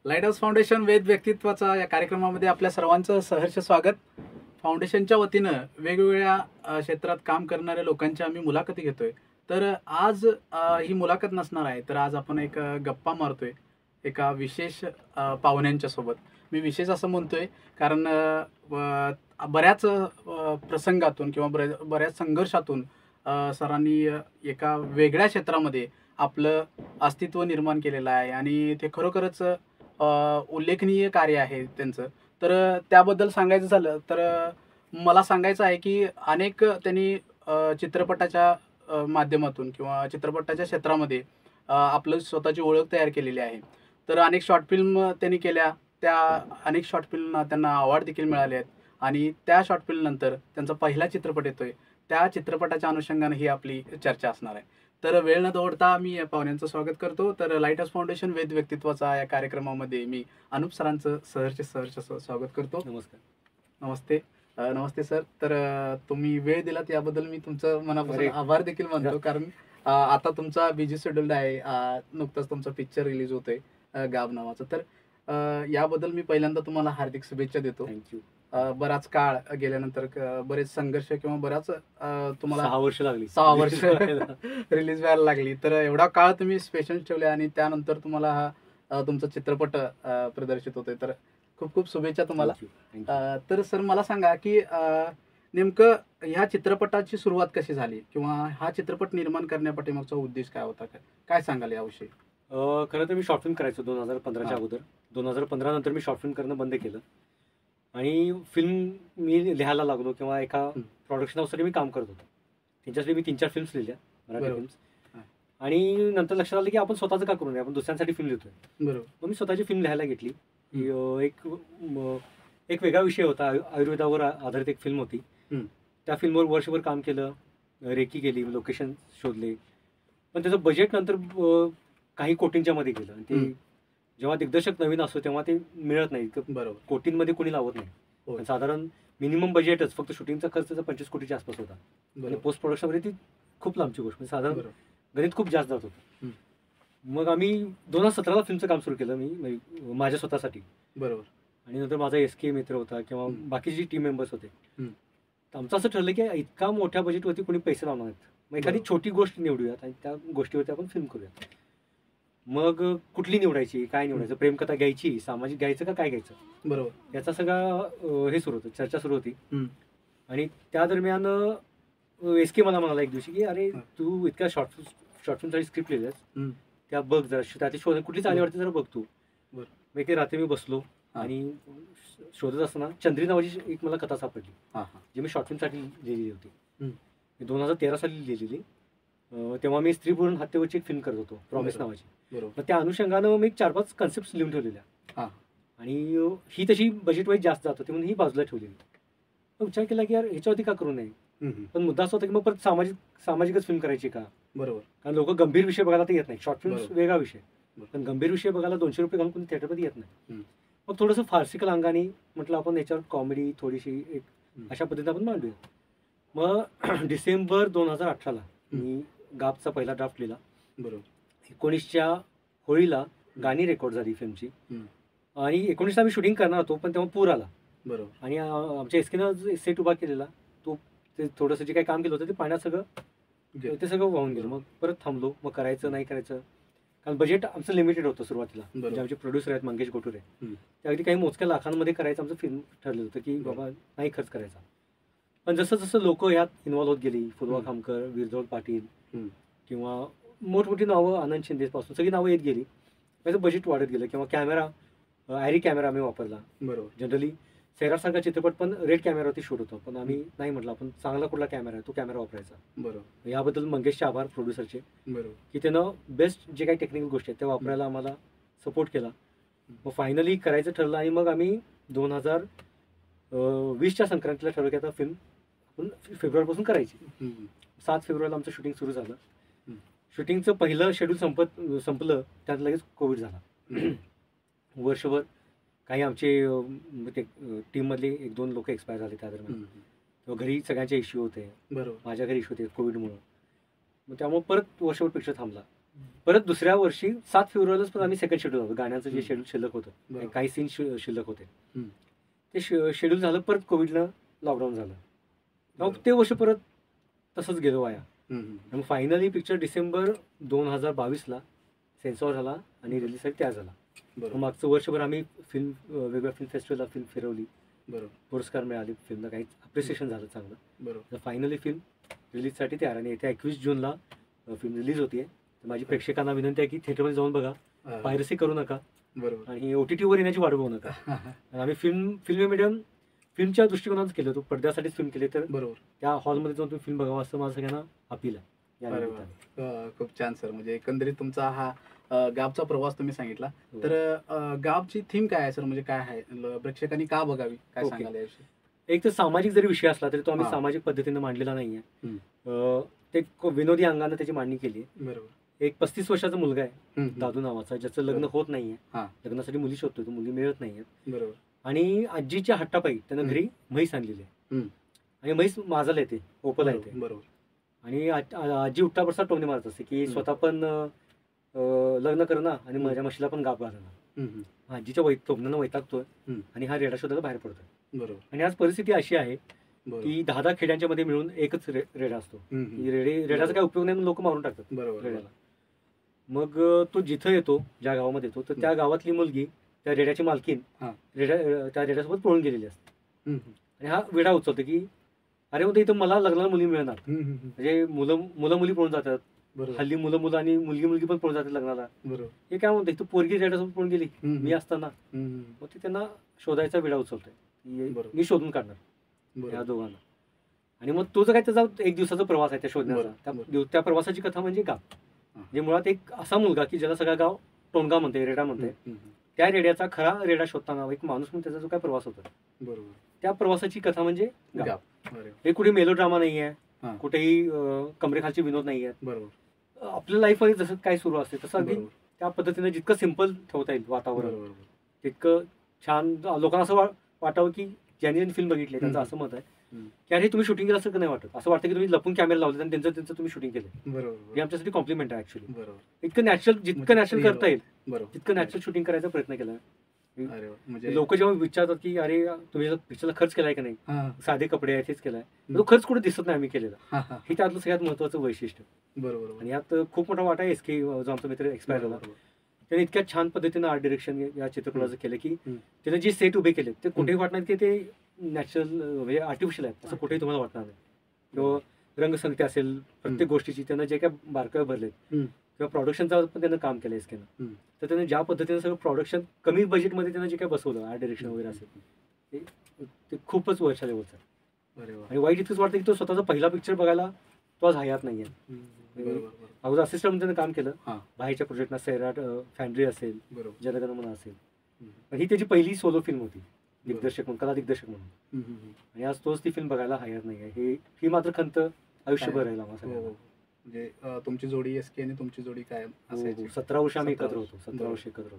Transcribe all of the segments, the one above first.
Light house foundation वेद व्यक्तित्वाचा या कार्यक्रमामध्ये आपल्या सर्वांचं सहर्ष स्वागत. फाउंडेशनच्या वतीनं वेगवेगळ्या क्षेत्रात काम करणाऱ्या लोकांच्या आम्ही मुलाखती घेतोय. तर आज ही मुलाखत नसणार आहे, तर आज आपण एक गप्पा मारतोय एका विशेष पाहुण्यांच्या सोबत. मी विशेष असं म्हणतोय कारण बऱ्याच प्रसंगातून किंवा बऱ्याच संघर्षातून सरांनी एका वेगळ्या क्षेत्रामध्ये आपलं अस्तित्व निर्माण केलेलं आहे आणि ते खरोखरच उल्लेखनीय कार्य आहे त्यांचं. तर त्याबद्दल सांगायचं झालं तर मला सांगायचं आहे की अनेक त्यांनी चित्रपटाच्या माध्यमातून किंवा चित्रपटाच्या क्षेत्रामध्ये आपलं स्वतःची ओळख तयार केलेली आहे. तर अनेक शॉर्ट फिल्म त्यांनी केल्या. त्या अनेक शॉर्ट फिल्मना त्यांना अवॉर्ड देखील मिळाले आहेत आणि त्या शॉर्ट फिल्मनंतर त्यांचा पहिला चित्रपट येतोय. त्या चित्रपटाच्या अनुषंगाने ही आपली चर्चा असणार आहे. तर वेळ न दवडता मी या पाहुण्यांचं स्वागत करतो. तर लाईट हाऊस फाउंडेशन वेद व्यक्तित्वाचा या कार्यक्रमामध्ये मी अनुप सरांचं सहर्ष स्वागत करतो. नमस्कार. नमस्ते. नमस्ते सर. तर तुम्ही वेळ दिलात याबद्दल मी तुमचं मनापासून आभार देखील मानतो. कारण आता तुमचा बिझी शेड्यूल आहे. नुकताच तुमचा पिक्चर रिलीज होतोय गाब नावाचं. तर याबद्दल मी पहिल्यांदा तुम्हाला हार्दिक शुभेच्छा देतो. थँक्यू. बराच काळ गेल्यानंतर बरेच संघर्ष किंवा बराच तुम्हाला 6 वर्ष लागली. 6 वर्ष रिलीज व्हायला लागली. तर एवढा काळ तुम्ही पेशन्स ठेवले आणि त्यानंतर तुम्हाला हा तुमचा चित्रपट प्रदर्शित होतोय. तर खूप खूप शुभेच्छा तुम्हाला. तर सर मला सांगा की नेमकं ह्या चित्रपटाची सुरुवात कशी झाली किंवा हा चित्रपट निर्माण करण्यापाठीमागचा उद्देश काय होता, काय सांगाल याविषयी? खरं तर मी शॉर्ट फिल्म करायचो 2015च्या अगोदर. 2015 नंतर मी शॉर्ट फिल्म करणं बंद केलं आणि फिल्म मी लिहायला लागलो किंवा एका प्रोडक्शन हाऊससाठी मी काम करत होतो. त्यांच्यासाठी मी 3-4 फिल्म्स लिहिल्या, मराठी फिल्म्स. आणि नंतर लक्षात आलं की आपण स्वतःचं का करू नये, आपण दुसऱ्यांसाठी फिल्म लिहितोय. बरोबर. मग मी स्वतःची फिल्म लिहायला घेतली. एक वेगळा विषय होता, आयुर्वेदावर आधारित एक फिल्म होती. त्या फिल्मवर वर्षभर काम केलं, रेकी केली, लोकेशन शोधले. पण त्याचं बजेट नंतर काही कोटींच्या मध्ये गेलं. आणि ते जेव्हा दिग्दर्शक नवीन असतो तेव्हा ते मिळत नाही. बरोबर. कोटींमध्ये कोणी लावत नाही. साधारण मिनिमम बजेटच फक्त शूटिंगचा खर्च 25 कोटीच्या आसपास होता. आणि पोस्ट प्रोडक्शनमध्ये ती खूप लांबची गोष्ट, म्हणजे साधारण गणित खूप जास्त जात होतं. मग आम्ही 2017ला फिल्मचं काम सुरू केलं मी माझ्या स्वतःसाठी. बरोबर. आणि नंतर माझा SK मित्र होता किंवा बाकीचे टीम मेंबर्स होते. तर आमचं असं ठरलं की इतका मोठ्या बजेटवरती कोणी पैसे लावणार नाहीत, मग एखादी छोटी गोष्ट निवडूयात आणि त्या गोष्टीवरती आपण फिल्म करूयात. मग कुठली निवडायची, काय निवडायचं, प्रेमकथा घ्यायची, सामाजिक घ्यायचं का काय घ्यायचं, बरोबर, याचा सगळा हे सुरू होतं, चर्चा सुरू होती. आणि त्या दरम्यान SK मला म्हणाला एक दिवशी की अरे तू इतक्या शॉर्ट फिल्मसाठी स्क्रिप्ट लिहिल्यास, त्या बघ जरा, त्याची शोध कुठली चांगली वाटते जरा बघ तू. मग एक रात्री मी बसलो आणि शोधत असताना चंद्री नावाची एक मला कथा सापडली, जी मी शॉर्ट फिल्मसाठी लिहिलेली होती. 2013 साली लिहिलेली. तेव्हा मी स्त्री भ्रूण हत्येवरची एक फिल्म करत होतो, प्रॉमिस नावाची. मग त्या अनुषंगानं मी 4-5 कन्सेप्ट लिहून ठेवलेल्या आणि ही तशी बजेट वाईज जास्त जात होती म्हणून ही बाजूला ठेवलेली. मग विचार केला की यार ह्याच्यावरती का करू नये. पण मुद्दा असा होता की मग परत सामाजिकच फिल्म करायची का. बरोबर. कारण लोक गंभीर विषय बघायला तर येत नाही. शॉर्ट फिल्म वेगळा विषय, पण गंभीर विषय बघायला 200 रुपये घालून कोणी थिएटरमध्ये येत नाही. मग थोडंसं फार्सिकल अंगाने म्हटलं आपण याच्यावर कॉमेडी थोडीशी एक अशा पद्धतीने आपण मांडूया. मग डिसेंबर 2018ला मी गाबचा पहिला ड्राफ्ट लिहिला. बरोबर. 19च्या होळीला गाणी रेकॉर्ड झाली फिल्मची आणि 19ला आम्ही शूटिंग करणार होतो, पण तेव्हा पूर आला. बरोबर. आणि आमच्या SKनं सेट उभा केलेला तो, ते थोडंसं जे काही काम केलं होतं ते पाण्यात सगळं वाहून गेलं. मग परत थांबलो, मग करायचं नाही करायचं, कारण बजेट आमचं लिमिटेड होतं सुरुवातीला. म्हणजे आमचे प्रोड्युसर आहेत मंगेश गोटुरे, ते अगदी काही मोजक्या लाखांमध्ये करायचं आमचं फिल्म ठरलेलं होतं की बाबा नाही खर्च करायचा. पण जसं जसं लोक यात इन्व्हॉल्व्ह होत गेली, फुलवा खामकर, वीरजोळ पाटील किंवा मोठमोठी नावं, आनंद शिंदेपासून सगळी नावं येत गेली, त्याचं बजेट वाढत गेलं. किंवा कॅमेरा, ॲरी कॅमेरा आम्ही वापरला. बरोबर. जनरली सैराटसारखा चित्रपट पण रेड कॅमेरावरती शूट होतो, पण आम्ही नाही म्हटलं आपण चांगला कुठला कॅमेरा आहे तो कॅमेरा वापरायचा. बरोबर. याबद्दल मंगेशचे आभार प्रोड्युसरचे. बरोबर. की त्यानं बेस्ट जे काही टेक्निकल गोष्टी आहेत त्या वापरायला आम्हाला सपोर्ट केला. मग फायनली करायचं ठरलं आणि मग आम्ही 2020च्या संक्रांतीला ठरवलं की आता फिल्म आपण फेब्रुवारीपासून करायची. 7 फेब्रुवारीला आमचं शूटिंग सुरू झालं. शूटिंगचं पहिलं शेड्यूल संपलं, त्यात लगेच कोविड झाला. वर्षभर काही आमचे टीममधले 1-2 लोक एक्सपायर झाले त्या दरम्यान. घरी सगळ्यांचे इश्यू होते. बरोबर. माझ्या घरी इश्यू होते कोविडमुळं. मग त्यामुळे परत वर्षभर पिक्चर थांबला. परत दुसऱ्या वर्षी 7 फेब्रुवारीलाच पण आम्ही सेकंड शेड्यूल होतो. गाण्याचं जे शेड्यूल शिल्लक होतं, बरोबर. काही सीन शिल्लक होते, हम्म. ते शेड्यूल झालं. परत कोविडनं लॉकडाऊन झालं. मग बरोबर. ते वर्ष परत तसंच गेलो वाया. हम्म. मग फायनली पिक्चर डिसेंबर 2022ला सेन्सॉर झाला आणि रिलीजसाठी तयार झाला. मग बरोबर. मागचं वर्षभर आम्ही फिल्म वेगवेगळ्या फिल्म फेस्टिवलला फिल्म फिरवली, बरोबर. पुरस्कार मिळाले, फिल्मला काही अप्रिसिएशन झालं चांगलं. बरोबर. फायनली फिल्म रिलीजसाठी तयार आणि येत्या 21 जूनला फिल्म रिलीज होतीये. तर माझी प्रेक्षकांना विनंती आहे की थिएटरमध्ये जाऊन बघा, पायरसी करू नका बरोबर. आणि OTTवर येण्याची वाट बघू नका. आणि आम्ही फिल्म मीडियम फिल्मच्या दृष्टिकोनातच केलं होतं, पडद्यासाठीच फिल्म केले. तर बरोबर. त्या हॉलमध्ये जाऊन तुम्ही फिल्म बघावं असं माझं सगळ्यांना अपील आहे या अरे निमित्ताने. खूप छान सर. म्हणजे एकंदरीत तुमचा हा गावचा प्रवास तुम्ही सांगितला. हो. तर गावची थीम काय आहे सर, म्हणजे काय आहे, प्रेक्षकांनी का बघावी, काय ओके. सांगाल याविषयी? एक तर सामाजिक जरी विषय असला तरी तो आम्ही हा. सामाजिक पद्धतीने मांडलेला नाहीये. हम्म. ते विनोदी अंगाने त्याची मांडणी केली आहे. बरोबर. एक 35 वर्षाचा मुलगा आहे हम्म. दादू नावाचा, ज्याचं लग्न होत नाहीये. हा. लग्नासाठी मुली शोधतोय, तो मुली मिळत नाहीये. बरोबर. आणि आजीच्या हट्टापायी त्यानं घरी म्हैस आणलेली आहे. हम्म. आणि म्हैस माजाला येते, ओपला येते. बरोबर. आणि आजी उठ्ठा बरसा टोमणे मारत असते की स्वतः पण लग्न करणं आणि माझ्या म्हशीला पण गाप घालणं. हम्म. आजीच्या टोमण्यानं वैतागतोय आणि हा रेडा शोधायला बाहेर पडतोय. बरोबर. आणि आज परिस्थिती अशी आहे बरोबर. की 10 खेड्यांच्या मध्ये मिळून एकच रेडा असतो. हम्म. की रेड्याचा काय उपयोग नाही, लोक मारून टाकतात बरोबर. रेड्याला. मग तो जिथं येतो, ज्या गावामध्ये येतो, तर त्या गावातली मुलगी त्या रेड्याची मालकीन हा. त्या रेड्यासोबत पळून गेलेली असते. हम्म. आणि हा वेडा उचलतो की अरे मग इथं मला लग्नाला मुली मिळणार. हम्म. म्हणजे मुलं मुली पळून जातात. बरोबर. हल्ली मुलं आणि मुलगी पण पळून जातात लग्नाला. बरोबर. हे काय म्हणतात, तू पोरगी रेड्यासोबत पळून गेली मी असताना. हम्म. मग ते त्यांना शोधायचा वेडा उचलतोय. बरोबर. मी शोधून काढणार या बरोबर. दोघांना. आणि मग तो जो काय त्याचा 1 दिवसाचा प्रवास आहे त्या शोधण्याचा, बरोबर. त्या प्रवासाची कथा म्हणजे गाव. म्हणजे मुळात एक असा मुलगा की ज्याला सगळा गाव टोणगा म्हणते, रेडा म्हणते. हम्म. त्या रेड्याचा खरा रेडा शोधताना एक माणूस म्हणून त्याचा जो काय प्रवास होतो, बरोबर. त्या प्रवासाची कथा म्हणजे गाव. गाव. अरे वा. हे कुठे मेलोड्रामा नाहीये, हा. कुठेही कमरेखालचे विनोद नाहीये. बरोबर. आपल्या लाईफमध्ये जसं काय सुरू असते तसं अगदी बरोबर. त्या पद्धतीने जितकं सिम्पल ठेवता येईल वातावरण, बरोबर. तितकं छान. लोकांना असं वाटावं की ज्यांनी फिल्म बघितली त्यांचं असं मत आहे की अरे तुम्ही शूटिंग केलं असं नाही वाटत. असं वाटतं की तुम्ही लपून कॅमेरा लावले आणि त्यांचं तुम्ही शूटिंग केलं. बरोबर. हे आमच्यासाठी कॉम्प्लिमेंट आहे ऍक्च्युली. बरोबर. इतकं नॅचरल, जितकं नॅचरल करता येईल बरोबर. तितकं नॅचरल शूटिंग करायचा प्रयत्न केला. अरे वा. म्हणजे लोक जेव्हा विचारतात की अरे तुम्ही पिक्चरला खर्च केलाय का नाही, हा. साधे कपडे आहेत हेच केलाय, तो खर्च कुठे दिसत नाही आम्ही केलेला. हा. हा. हे त्यातलं सगळ्यात महत्वाचं वैशिष्ट्य. बरोबर. आणि यात खूप मोठा वाटा आहे SK जो आमचा मित्र एक्सपायर झाला. बरोबर. त्याने इतक्या छान पद्धतीनं आर्ट डिरेक्शन या चित्रपटाचं केलं की हम्म. त्याने जे सेट उभे केले ते कुठेही वाटणार की ते नॅचरल म्हणजे आर्टिफिशियल आहेत असं कुठेही तुम्हाला वाटणार नाही. किंवा रंगसंगती असेल प्रत्येक गोष्टीची त्यानं जे काय बारकावे भरलेत किंवा प्रोडक्शनचं पण त्यानं काम केलं SKनं. तर त्यानं ज्या पद्धतीने सगळं प्रोडक्शन कमी बजेटमध्ये त्यानं जे काय बसवलं आर्ट डिरेक्शन वगैरे असेल ते खूपच वरच्या लेवलचं आहे. अरे वा. आणि वाईट इतकंच वाटतं की तो स्वतःचा पहिला पिक्चर बघायला तो आज हयात नाहीये. बरोबर. अगोदर असिस्टंट त्यानं काम केलं हा. बाहेरच्या प्रोजेक्टना, सैराट फॅन्ड्री असेल, बरोबर. जनगणमन असेल. पण ही त्याची पहिली सोलो फिल्म होती दिग्दर्शक म्हणून, कला दिग्दर्शक म्हणून. आणि आज तोच ती फिल्म बघायला हयात नाही. ही मात्र खंत आयुष्यभर राहील आम्हाला हो. सगळ्यांना. म्हणजे तुमची जोडी SK आणि तुमची जोडी काय असायची? 17 वर्ष आम्ही 17 एकत्र होतो. 17 वर्ष एकत्र होतो.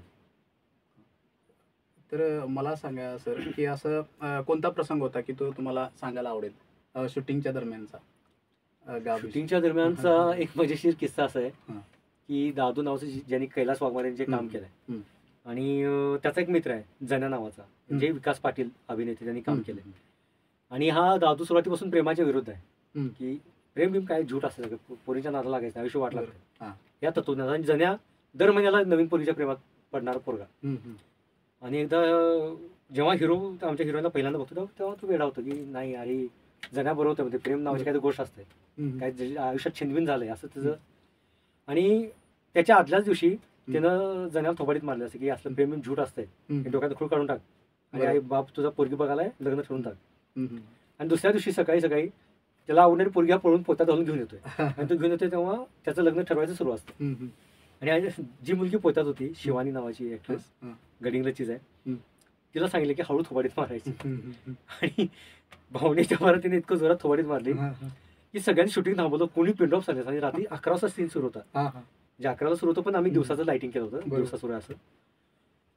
तर मला सांगा सर की असं कोणता प्रसंग होता की तो तुम्हाला सांगायला आवडेल शूटिंगच्या दरम्यानचा? शूटिंगच्या दरम्यानचा एक मजेशीर किस्सा असा आहे हा. की दादू नावाचं ज्यांनी कैलास वाघमारे यांचे काम केलंय आणि त्याचा एक मित्र आहे जना नावाचा, म्हणजे विकास पाटील अभिनेते, त्यांनी काम केलंय. आणि हा दादू सुरुवातीपासून प्रेमाच्या विरुद्ध आहे की प्रेम काय झूट असतं, पोरीच्या नादाला लागायचं, आयुष्य वाट लागतं या तत्वज्ञान. आणि जण्या दर महिन्याला नवीन पोरीच्या प्रेमात पडणारा पोरगा. आणि एकदा जेव्हा आमच्या हिरोईनला पहिल्यांदा बघतो तेव्हा तो वेडा होतो की नाही अरे जण्या बरोबर होतं, म्हणजे प्रेम नावाची काही गोष्ट असते, काय आयुष्यात छिनबिन झालंय असं त्याचं. आणि त्याच्या आदल्याच दिवशी त्यानं जण्याला थोबाडीत मारलं असं की असलं प्रेम झूट असतंय, डोक्यात खूळ काढून टाक आणि आई बाप तुझा पोरगी बघायला लग्न ठरवून टाक. आणि दुसऱ्या दिवशी सकाळी त्याला आवडणारी पोरगी पळून पोतात घालून घेऊन येतोय. आणि तो घेऊन येतोय तेव्हा त्याचं लग्न ठरवायचं सुरू असतं. आणि जी मुलगी पोतात होती शिवानी नावाची ऍक्ट्रेस, गडिंग्लजचीच आहे, तिला सांगितलं की हळू थोबाडीत मारायची. आणि भावनेच्या मारा तिने इतकं जोरात थोबाडीत मारली की सगळ्यांनी शूटिंग थांबवलं, कोणी पिंड ऑफ झाले. आणि रात्री 11 वाजता सीन सुरू होता, म्हणजे 11ला सुरू होतं पण आम्ही दिवसाचं लाइटिंग केलं होतं, दिवसा सुरू आहे असं.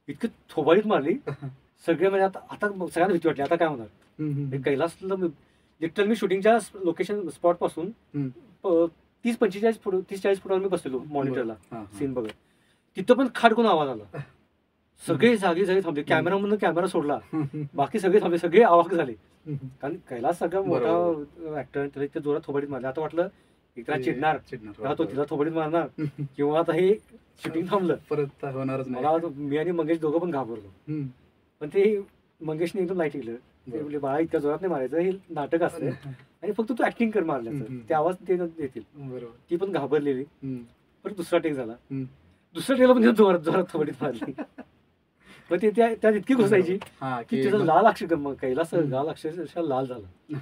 इतकी थोबाडीत मारली सगळे, म्हणजे आता सगळ्यांना भीती वाटली आता काय होणार. कैलासला लिटरल मी शूटिंगच्या लोकेशन स्पॉट पासून 30-45 फुट 30-40 फुटावर मी बसलेलो मॉनिटरला हा, हा. सीन बघत. तिथं पण खाडकून आवाज आला. सगळे जागी थांबले. कॅमेरामधनं कॅमेरा सोडला, बाकी सगळे थांबले, सगळे अवाक झाले. कारण कैलास सगळा मोठा ऍक्टर, त्याला इतक्या जोरात थोबाडीत मारला. आता वाटलं एकदा चिडणार तेव्हा तो तिला थोबाडीत मारणार किंवा आता हे शूटिंग थांबलं परत होणारच नाही. मला मी आणि मंगेश दोघं पण घाबरलो. पण ते मंगेशने एकदम लाईट केलं. ते म्हणजे बाळा इतक्या जोरात नाही मारायचं, हे नाटक असतं आणि फक्त तू ऍक्टिंग कर मारल्याचं, ते आवाज ते देतील. बरोबर. ती पण घाबरलेली. परत दुसरा टेक झाला. दुसऱ्या टेकला पण जोरात जोरात थोबाडीत मारली. पण ते त्यात इतकी घुसायची की तिथं लाल अक्षर कैलास लाल अक्षरशः लाल झाला.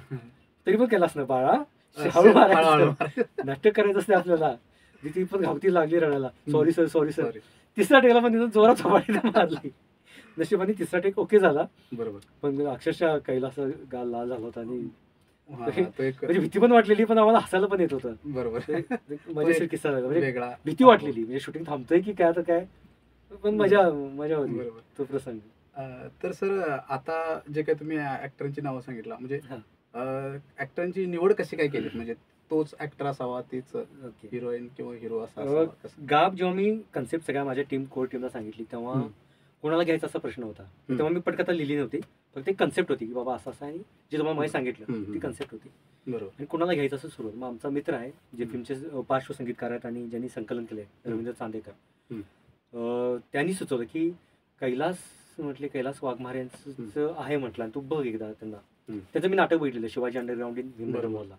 तरी पण कैलास ना बाळा हळू मारायचं, नाटक करायचं असते आपल्याला. ती पण घाबती लागली रडायला, सॉरी सर सॉरी सर. तिसऱ्या टेकला पण तिथं जोरात थोबाडीत मारली. नशिबाने तिसरा टेक ओके झाला. बरोबर. पण अक्षरशः कैलास गाल लाल झाला होता आणि म्हणजे भीती पण वाटलेली, पण आम्हाला हसायला पण येत होतं. बरोबर. मजेशीर किस्सा झाला. म्हणजे भीती वाटलेली, म्हणजे शूटिंग थांबतंय की काय आता काय, पण मजा होती तो प्रसंग. तर सर आता जे काही तुम्ही ऍक्टरांची नावं सांगितलं, म्हणजे ऍक्टरांची निवड कशी काय केली? म्हणजे तोच ऍक्टर असावा, तीच हिरोईन किंवा हिरो असावा? गाब जेव्हा मी कन्सेप्ट सगळ्या माझ्या कोर टीमला सांगितली तेव्हा कोणाला घ्यायचा असा प्रश्न होता. तेव्हा मी पटकथा लिहिली नव्हती, फक्त एक कन्सेप्ट होती की बाबा असं असं आहे, जे तुम्हाला माहिती सांगितलं ती कन्सेप्ट होती. बरोबर. आणि कोणाला घ्यायचं असं सुरू. मग आमचा मित्र आहे जे फिल्मचे पार्श्वसंगीतकार आहेत आणि ज्यांनी संकलन केलंय, रवींद्र चांदेकर, त्यांनी सुचवलं की कैलास वाघमारे यांचं आहे म्हटलं, आणि तू बघ एकदा त्यांना. त्याचं मी नाटक बघितलेलं शिवाजी अंडरग्राऊंड इन भीमला.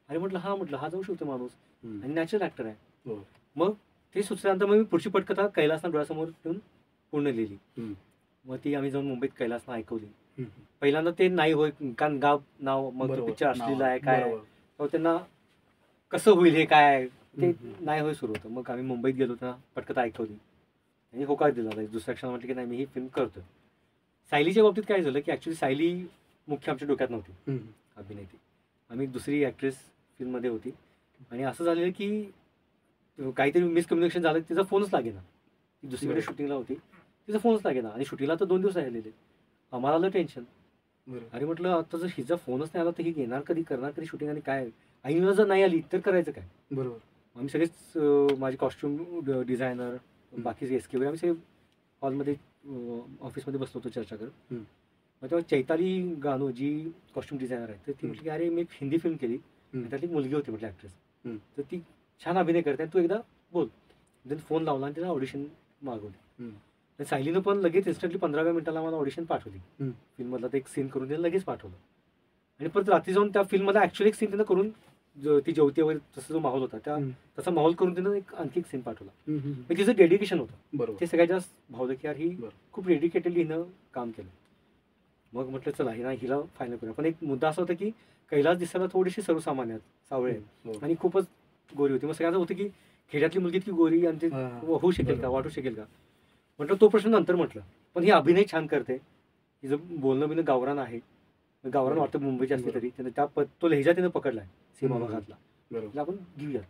अरे म्हटलं हा जाऊ शकतो माणूस आणि नॅचरल ऍक्टर आहे. मग ते सुचल्यानंतर मग मी पुढची पटकथा कैलासना डोळ्यासमोर ठेवून पूर्ण लिहिली. मग ती आम्ही जाऊन मुंबईत कैलासना ऐकवली. पहिल्यांदा ते नाही होय, कारण गाव नाव मग पिक्चर असलेला आहे काय, त्यांना कसं होईल हे काय, ते नाही होय सुरू होतं. मग आम्ही मुंबईत गेलो, त्यांना पटकथा ऐकवली आणि होकार दिला. दुसऱ्या क्षणाला म्हटलं की नाही मी ही फिल्म करतोय. सायलीच्या बाबतीत काय झालं की ऍक्च्युली सायली मुख्य आमच्या डोक्यात नव्हती अभिनेत्री. आम्ही दुसरी ऍक्ट्रेस फिल्ममध्ये होती आणि असं झालेलं की काहीतरी मिसकम्युनिकेशन झालं, तिचा फोनच लागेना. ती दुसरीकडे शूटिंगला होती, तिचा फोनच लागेना आणि शूटिंगला तर 2 दिवस राहिलेले. आम्हाला आलं टेन्शन. अरे म्हटलं आता जर हिचा फोनच नाही आला तर ही येणार कधी, करणार कधी शूटिंग, आणि काय आईला जर नाही आली तर करायचं काय? बरोबर. आम्ही सगळेच माझे कॉस्ट्युम डिझायनर बाकी SK वगैरे आम्ही सगळे हॉलमध्ये ऑफिसमध्ये बसलो होतो चर्चा करत. मग तेव्हा चैताली गानू जी कॉस्ट्युम डिझायनर आहे, तर ती म्हटली की अरे मी एक हिंदी फिल्म केली, त्यातली एक मुलगी होती म्हटलं ऍक्ट्रेस, तर ती छान अभिनय करते, तू एकदा बोल. त्यांनी फोन लावला आणि तिला ऑडिशन मागवली. सायलीनं पण लगेच इन्स्टंटली 15व्या मिनिटाला मला ऑडिशन पाठवली. फिल्ममधला एक सीन करून तिने लगेच पाठवलं. आणि परत रात्री जाऊन त्या फिल्ममधला ऍक्च्युअली एक सीन तिनं करून, ती जेवती वगैरे तसा जो माहोल होता त्या तसा माहोल करून तिनं आणखी एक सीन पाठवला. तिचं डेडिकेशन होतं, ते सगळ्यात जास्त भावलं की यार ही खूप डेडिकेटेडली हिनं काम केलं. मग म्हटलं चला हिला फायनल करूया. पण एक मुद्दा असा होता की कैलास दिसायला थोडीशी सर्वसामान्य सावळे आणि खूपच गोरी होती. मग सगळ्यांचं होतं की खेड्यातली मुलगी इतकी गोरी आणि ते होऊ शकेल का, वाटू शकेल का? म्हटलं तो प्रश्न नंतर म्हटलं, पण ही अभिनय छान करते, हिचं बोलणं बिणं गावरान आहे. गावरान वाटतं मुंबईची असली तरी त्यानं तो लहेजा तिनं पकडलाय सीमा भागातला, आपण घेऊया.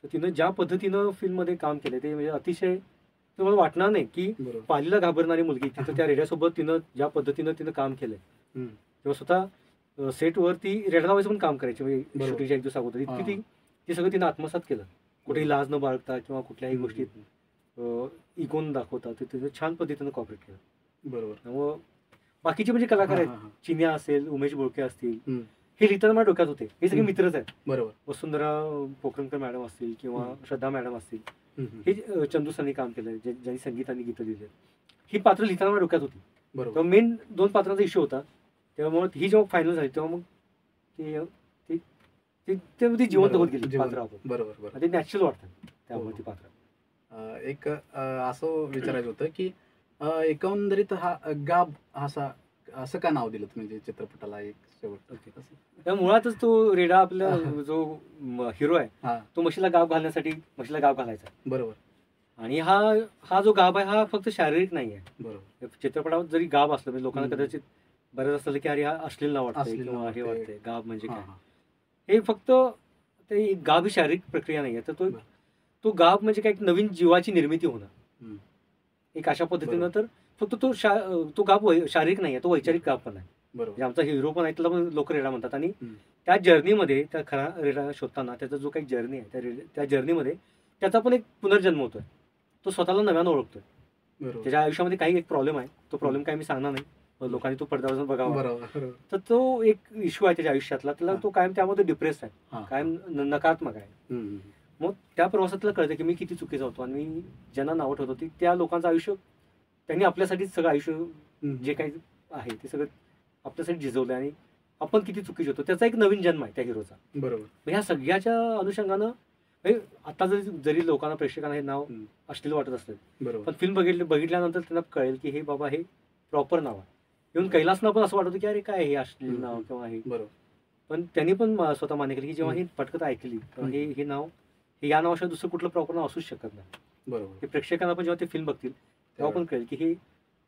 तर तिनं ज्या पद्धतीनं फिल्ममध्ये काम केलं ते म्हणजे अतिशय, तुम्हाला वाटणार नाही की पालीला घाबरणारी मुलगी, तिथं त्या रेड्यासोबत तिनं ज्या पद्धतीनं तिनं काम केलंय. तेव्हा स्वतः सेटवरती रेडा लावायचं पण काम करायचे, म्हणजे शूटिंगच्या 1 दिवस अगोदर इतकी ती सगळं तिनं आत्मसात केलं. कुठेही लाज न बाळगता किंवा कुठल्याही गोष्टीत इगोन दाखवता ते तिनं छान पद्धतीनं कॉपरेट केलं. बरोबर. त्यामुळं बाकीचे म्हणजे कलाकार आहेत, चिन्या असेल, उमेश बोळके असतील, हे लिहिताना माझ्या डोक्यात होते, हे सगळे मित्रच आहेत. बरोबर. वसुंधरा पोखरणकर मॅडम असतील किंवा श्रद्धा मॅडम असतील, हे चंदू सरांनी काम केलंय, ज्यांनी संगीताने गीतं लिहिले. ही पात्र लिहिताना माझ्या डोक्यात होती. बरोबर. तेव्हा मेन 2 पात्रांचा इश्यू होता. तेव्हा ही जेव्हा फायनल झाली तेव्हा मग ती जिवंत होत गेली पात्र. बरोबर. ते नॅचरल वाटतं त्यामुळे ती पात्र. एक असं विचारायचं होतं की एकंदरीत हा गाब असं का नाव दिलं म्हणजे चित्रपटाला एक शेवट? त्या मुळातच तो रेडा आपला जो हिरो आहे तो म्हशीला गाब घालण्यासाठी म्हशीला गाब घालायचा. बरोबर. आणि हा जो गाब आहे हा फक्त शारीरिक नाही आहे. बरोबर. चित्रपटात जरी गाब असलं म्हणजे लोकांना कदाचित बरंच असलं की अरे हा अश्लील नाव वाटतंय किंवा हे वाटतंय, गाब म्हणजे काय, हे फक्त ते गाब ही शारीरिक प्रक्रिया नाही आहे, तर तो गाब म्हणजे काय नवीन जीवाची निर्मिती होणं एक अशा पद्धतीनं. तर फक्त तो गाब शारीरिक नाही आहे, तो वैचारिक गाब पण आहे. बरोबर. म्हणजे आमचा हिरो पण आहे, त्याला पण लोक रेडा म्हणतात. आणि हम्म. त्या जर्नीमध्ये, त्या खरा रेडा शोधताना त्याचा जो काही जर्नी आहे, त्या जर्नीमध्ये त्याचा पण एक पुनर्जन्म होतोय. तो स्वतःला नव्यानं ओळखतोय. बरोबर. त्याच्या आयुष्यामध्ये काही एक प्रॉब्लेम आहे, तो प्रॉब्लेम काही मी सांगणार नाही, लोकांनी तो पडद्यावर जाऊन बघावा. बरोबर. तर तो एक इश्यू आहे त्याच्या आयुष्यातला, त्याला तो कायम त्यामध्ये डिप्रेस आहे, हा. कायम नकारात्मक आहे. हम्म. मग त्या प्रवासातला कळतं की मी किती चुकीचा होतो, आणि मी ज्यांना नावं ठेवत होती त्या लोकांचं आयुष्य त्यांनी आपल्यासाठी सगळं आयुष्य जे काही आहे ते सगळं आपल्यासाठी झिजवलं, आणि आपण किती चुकीचे होतो त्याचा एक नवीन जन्म आहे त्या हिरोचा. बरोबर. ह्या सगळ्याच्या अनुषंगानं आता जरी लोकांना, प्रेक्षकांना हे नाव अश्लील वाटत असेल, बरोबर. पण फिल्म बघितल्यानंतर त्यांना कळेल की हे बाबा हे प्रॉपर नाव आहे. येऊन कैलासना पण असं वाटतं की अरे काय हे अश्लील नाव किंवा हे. बरोबर. पण त्यांनी पण स्वतः मान्य केलं की जेव्हा ही पटकथा ऐकली तेव्हा हे नाव, हे या नावाशिवाय दुसरं कुठलं प्रॉपर नाव असूच शकत नाही. बरोबर. हे प्रेक्षकांना पण जेव्हा ते फिल्म बघतील तेव्हा पण कळेल की हे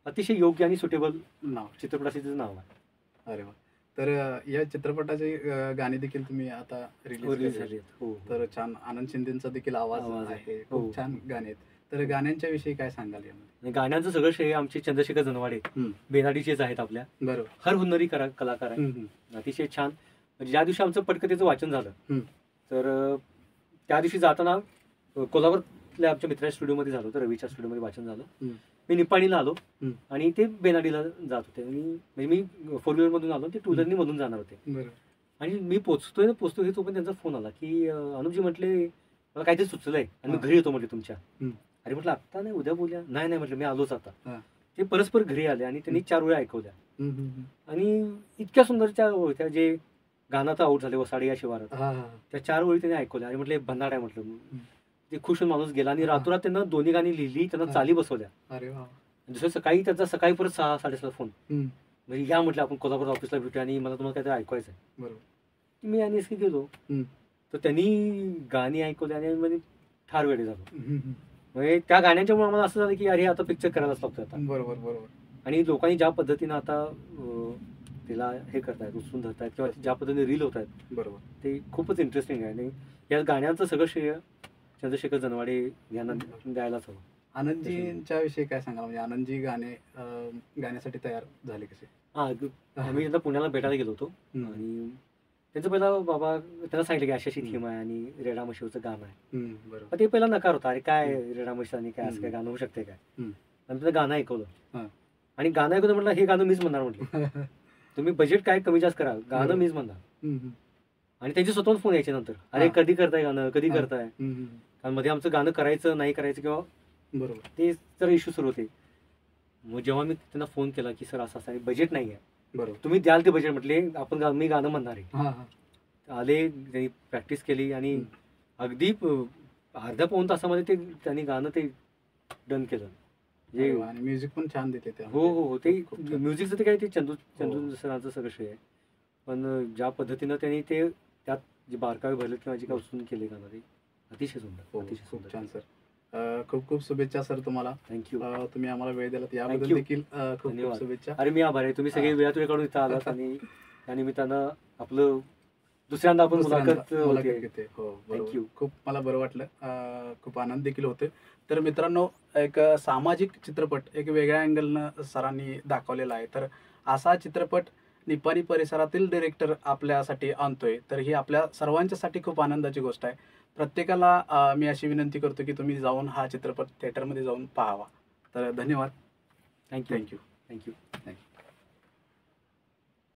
अतिशय योग्य आणि सुटेबल नाव, चित्रपटाचं नाव आहे. अरे वा. तर या चित्रपटाचे गाणी देखील तुम्ही आता रिलीज झाली. हो. तर छान, आनंद शिंदेचा देखील आवाज आहे, खूप छान गाणे आहेत. तर गाण्यांच्या विषयी काय सांगाल यामध्ये? गाण्यांचं सगळं श्रेय आमचे चंद्रशेखर जनवाडे बेनाडीचेच आहेत. आपल्या बरोबर. हर हुन्नरी कलाकार आहे, अतिशय छान. म्हणजे ज्या दिवशी आमचं पटकथेचं वाचन झालं, तर त्या दिवशी जाताना कोल्हापूरच्या आमच्या मित्राच्या स्टुडिओमध्ये झालं होतं, रवीच्या स्टुडिओमध्ये वाचन झालं. मी निपाणीला आलो आणि ते बेनाडीला जात होते, आणि म्हणजे मी 4 व्हीलर मधून आलो, ते 2 व्हीलरनी मधून जाणार होते. आणि मी पोचतोय तो पण त्यांचा फोन आला की अनुपजी म्हटले मला काहीतरी सुचलंय आणि मी घरी येतो म्हटले तुमच्या. अरे म्हटलं आत्ता नाही, उद्या बोलूया. नाही म्हटलं मी आलोच आता. ते परस्पर घरी आले आणि त्यांनी 4 वेळा ऐकवल्या, आणि इतक्या सुंदरच्या होत्या. जे गाणं तर आऊट झाले वसाडी या शिवारात, त्या 4 वेळी त्यांनी ऐकवल्या. आणि म्हटलं भंडार आहे म्हटलं. ते खुश होऊन माणूस गेला, आणि रातोरात त्यांना दोन्ही गाणी लिहिली, त्यांना चाली बसवल्या. अरे वा. दुसऱ्या सकाळी त्यांचा सकाळी परत 6-6:30 फोन, म्हणजे या म्हटलं आपण कोल्हापूर ऑफिसला भेटूया आणि मला तुम्हाला काहीतरी ऐकवायचं आहे. बरोबर. मी आणि एसकी गेलो, तर त्यांनी गाणी ऐकवली आणि म्हणजे ठार वेळे झालो. म्हणजे त्या गाण्यांच्यामुळे आम्हाला असं झालं की अरे आता पिक्चर करायलाच लागतो आता. बरोबर. बरोबर. आणि लोकांनी ज्या पद्धतीनं आता त्याला हे करतायत, उचलून धरतायत, किंवा ज्या पद्धतीने रील होत आहेत, बरोबर, ते खूपच इंटरेस्टिंग आहे. आणि या गाण्याचं सगळं श्रेय चंद्रशेखर जनवाडे यांना द्यायलाच हवं. आनंदजींच्या विषयी काय सांगाल? म्हणजे आनंदजी गाण्यासाठी तयार झाले कसे? आम्ही त्यांना पुण्याला भेटायला गेलो होतो, आणि त्यांचं पहिला बाबा त्यांना सांगितलं की अशी थीम आहे आणि रेडा मशीवचं गाणं आहे. बरोबर. ते पहिला नकार होता, अरे काय रेडा मशी आणि काय असं काय गाणं होऊ शकते काय. आणि त्याचं गाणं ऐकवलं, आणि गाणं ऐकवलं म्हटलं हे गाणं मीच म्हणणार म्हटलं. तुम्ही बजेट काय कमी जास्त करा, गाणं मीच म्हणणार. आणि त्यांचे स्वतःहून फोन यायचे नंतर, अरे कधी करताय गाणं, कधी करताय. कारण मध्ये आमचं गाणं करायचं नाही करायचं किंवा बरोबर ते जर इश्यू सुरू होते. मग जेव्हा मी त्यांना फोन केला की सर असं असं बजेट नाही आहे, बरोबर तुम्ही द्याल ते बजेट, म्हटले मी गाणं म्हणणार आहे. आले, त्यांनी प्रॅक्टिस केली, आणि अगदी अर्ध्या पाऊण तासामध्ये त्यांनी गाणं ते डन केलं. आणि म्युझिक पण छान देते ते. हो हो हो, ते म्युझिकचं ते काय ते चंदू सरांचं सगळं श्रेय आहे. पण ज्या पद्धतीनं त्यांनी ते त्यात जे बारकावे भरले किंवा जे काय उचलून केले गाणं, ते अतिशय सुंदर, अतिशय खूप छान सर. खूप खूप शुभेच्छा सर तुम्हाला. थँक्यू. तुम्ही आम्हाला वेळ दिलात याबद्दल देखील खूप खूप शुभेच्छा. अरे मी आभार आहे, तुम्ही सगळे वेळात वेळ काढून इथं आलात, आणि त्या निमित्तानं आपलं दुसऱ्यांदा आपण मुलाखत घेते. हो थँक्यू. खूप मला बरं वाटलं, खूप आनंद देखील होते. तर मित्रांनो, एक सामाजिक चित्रपट एक वेगळ्या अँगलनं सरांनी दाखवलेला आहे. तर असा चित्रपट निपाणी परिसरातील डिरेक्टर आपल्यासाठी आणतोय, तर ही आपल्या सर्वांच्यासाठी खूप आनंदाची गोष्ट आहे. प्रत्येकाला मी अशी विनंती करतो की तुम्ही जाऊन हा चित्रपट थिएटरमध्ये जाऊन पाहावा. तर धन्यवाद. थँक्यू.